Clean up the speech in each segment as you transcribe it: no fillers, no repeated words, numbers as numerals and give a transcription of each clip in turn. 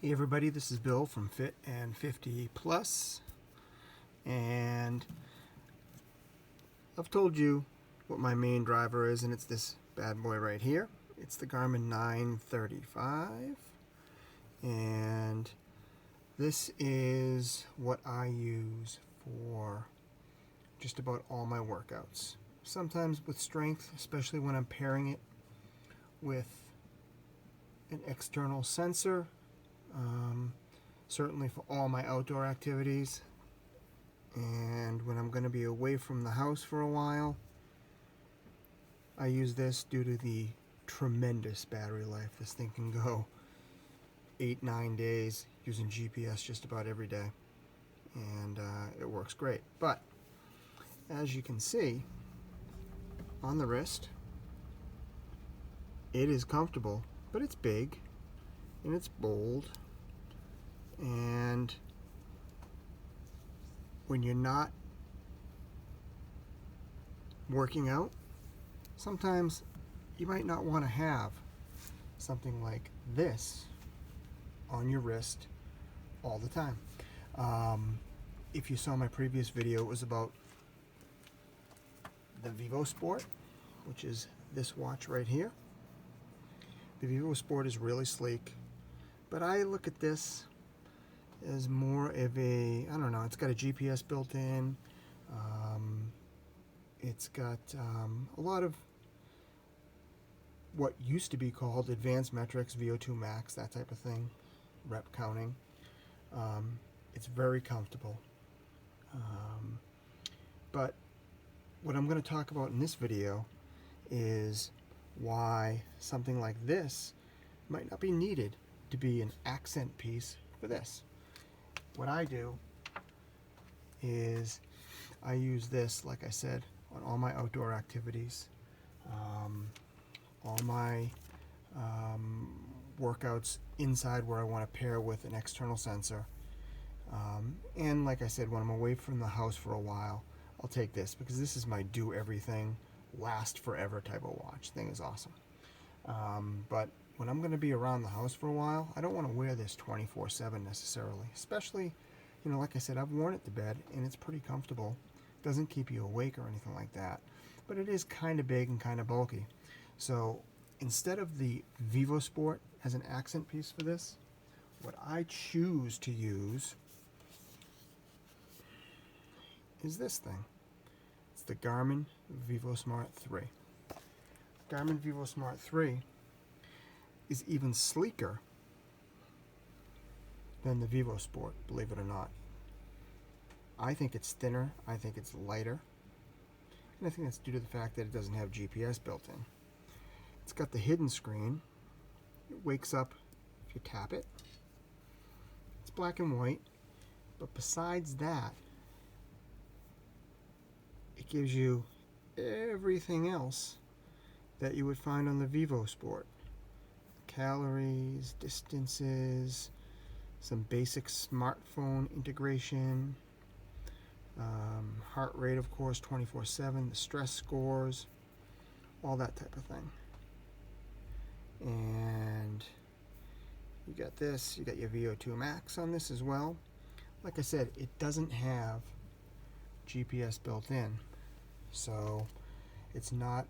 Hey everybody, this is Bill from Fit and 50 Plus, and I've told you what my main driver is, and it's this bad boy right here. It's the Garmin 935, and this is what I use for just about all my workouts. Sometimes with strength, especially when I'm pairing it with an external sensor. Certainly for all my outdoor activities, and when I'm going to be away from the house for a while, I use this due to the tremendous battery life. This thing can go 8-9 days using GPS just about every day, and it works great. But as you can see on the wrist, it is comfortable, but it's big and it's bold. And when you're not working out, sometimes you might not want to have something like this on your wrist all the time. If you saw my previous video, it was about the Vivosmart, which is this watch right here. The Vivosmart is really sleek, but I look at this is more of a, I don't know, it's got a GPS built in. It's got a lot of what used to be called advanced metrics, VO2 max, that type of thing, rep counting. It's very comfortable. But what I'm going to talk about in this video is why something like this might not be needed to be an accent piece for this. What I do is I use this, like I said, on all my outdoor activities, all my workouts inside where I want to pair with an external sensor. And like I said, when I'm away from the house for a while, I'll take this because this is my do everything, last forever type of watch. Thing is awesome. But when I'm going to be around the house for a while, I don't want to wear this 24/7 necessarily. Especially, you know, like I said, I've worn it to bed and it's pretty comfortable. It doesn't keep you awake or anything like that. But it is kind of big and kind of bulky. So instead of the Vivosmart as an accent piece for this, what I choose to use is this thing. It's the Garmin Vivosmart 3. Garmin Vivosmart 3 is even sleeker than the Vivosmart, believe it or not. I think it's thinner, I think it's lighter, and I think that's due to the fact that it doesn't have GPS built in. It's got the hidden screen. It wakes up if you tap it. It's black and white, but besides that, it gives you everything else that you would find on the Vivosmart. Calories, distances, some basic smartphone integration, heart rate, of course, 24/7, the stress scores, all that type of thing. And you got this, you got your VO2 max on this as well. Like I said, it doesn't have GPS built in, so it's not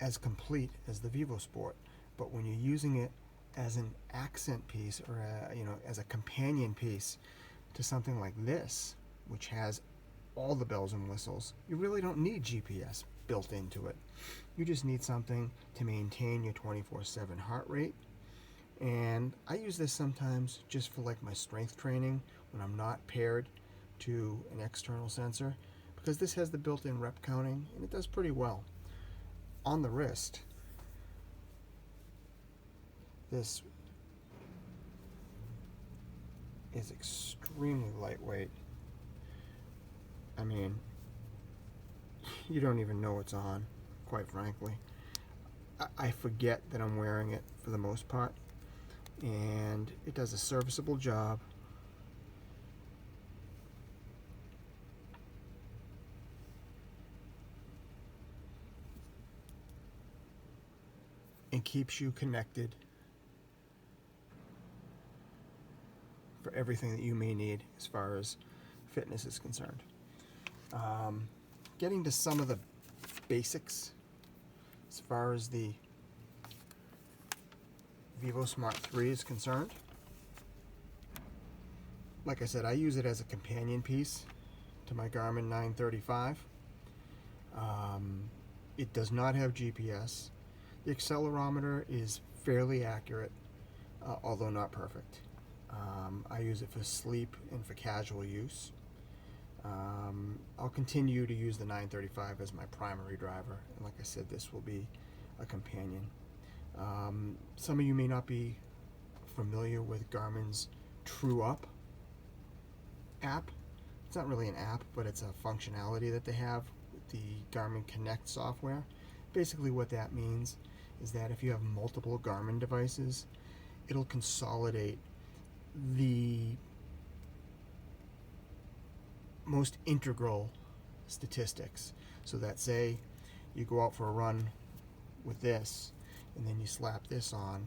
as complete as the Vivosmart. But when you're using it as an accent piece or as a companion piece to something like this, which has all the bells and whistles, you really don't need GPS built into it. You just need something to maintain your 24/7 heart rate. And I use this sometimes just for like my strength training when I'm not paired to an external sensor, because this has the built-in rep counting and it does pretty well. On the wrist, this is extremely lightweight. I mean, you don't even know it's on, quite frankly. I forget that I'm wearing it for the most part, and it does a serviceable job. And keeps you connected for everything that you may need as far as fitness is concerned. Getting to some of the basics as far as the Vivosmart 3 is concerned. Like I said, I use it as a companion piece to my Garmin 935. It does not have GPS. The accelerometer is fairly accurate, although not perfect. I use it for sleep and for casual use. I'll continue to use the 935 as my primary driver, and like I said, this will be a companion. Some of you may not be familiar with Garmin's True Up app. It's not really an app, but it's a functionality that they have with the Garmin Connect software. Basically what that means is that if you have multiple Garmin devices, it'll consolidate the most integral statistics. So that, say you go out for a run with this and then you slap this on,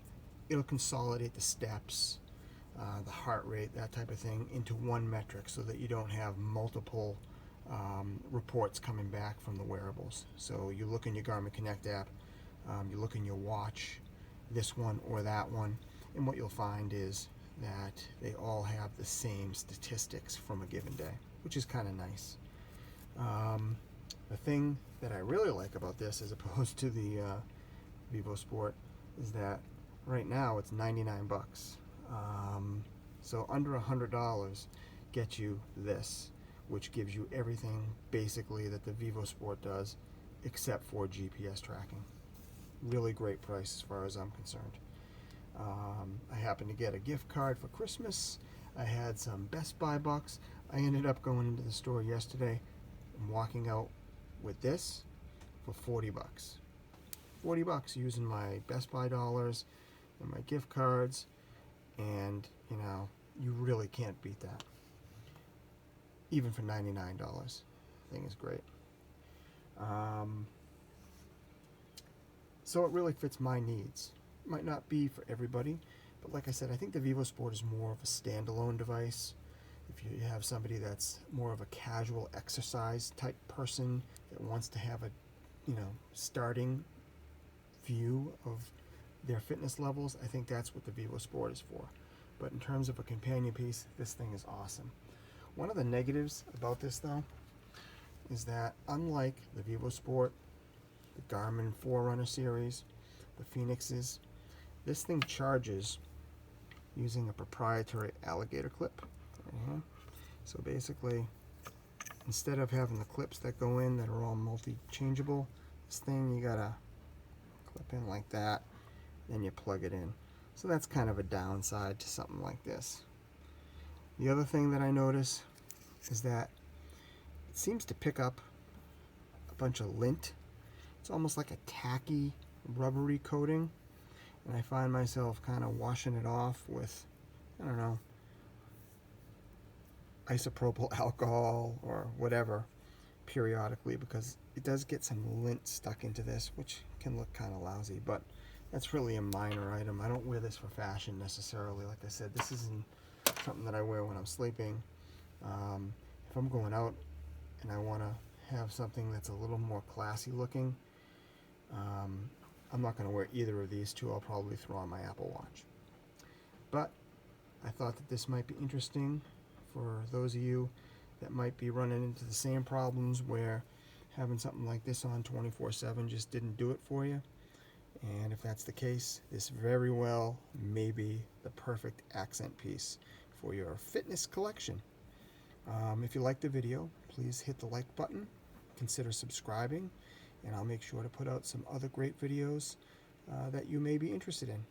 it'll consolidate the steps, the heart rate, that type of thing, into one metric so that you don't have multiple reports coming back from the wearables. So you look in your Garmin Connect app, you look in your watch, this one or that one, and what you'll find is that they all have the same statistics from a given day, which is kind of nice. The thing that I really like about this, as opposed to the Vivosport, is that right now it's 99 bucks. So under $100 gets you this, which gives you everything basically that the Vivosport does, except for GPS tracking. Really great price as far as I'm concerned. I happened to get a gift card for Christmas. I had some Best Buy bucks. I ended up going into the store yesterday and walking out with this for 40 bucks. 40 bucks using my Best Buy dollars and my gift cards, and you know, you really can't beat that. Even for $99. The thing is great. So it really fits my needs. It might not be for everybody, but like I said, I think the Vivosport is more of a standalone device. If you have somebody that's more of a casual exercise type person that wants to have a, starting view of their fitness levels, I think that's what the Vivosport is for. But in terms of a companion piece, this thing is awesome. One of the negatives about this, though, is that unlike the Vivosport, the Garmin Forerunner series, the Phoenixes, this thing charges using a proprietary alligator clip right here. So basically, instead of having the clips that go in that are all multi-changeable, this thing you gotta clip in like that, then you plug it in. So that's kind of a downside to something like this. The other thing that I notice is that it seems to pick up a bunch of lint. It's almost like a tacky, rubbery coating, and I find myself kind of washing it off with, I don't know, isopropyl alcohol or whatever periodically, because it does get some lint stuck into this, which can look kind of lousy, but that's really a minor item. I don't wear this for fashion necessarily. Like I said, this isn't something that I wear when I'm sleeping. If I'm going out and I want to have something that's a little more classy looking, I'm not going to wear either of these two. I'll probably throw on my Apple Watch. But I thought that this might be interesting for those of you that might be running into the same problems where having something like this on 24/7 just didn't do it for you. And if that's the case, this very well may be the perfect accent piece for your fitness collection. If you liked the video, please hit the like button, consider subscribing, and I'll make sure to put out some other great videos that you may be interested in.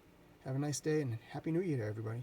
Have a nice day and Happy New Year to everybody.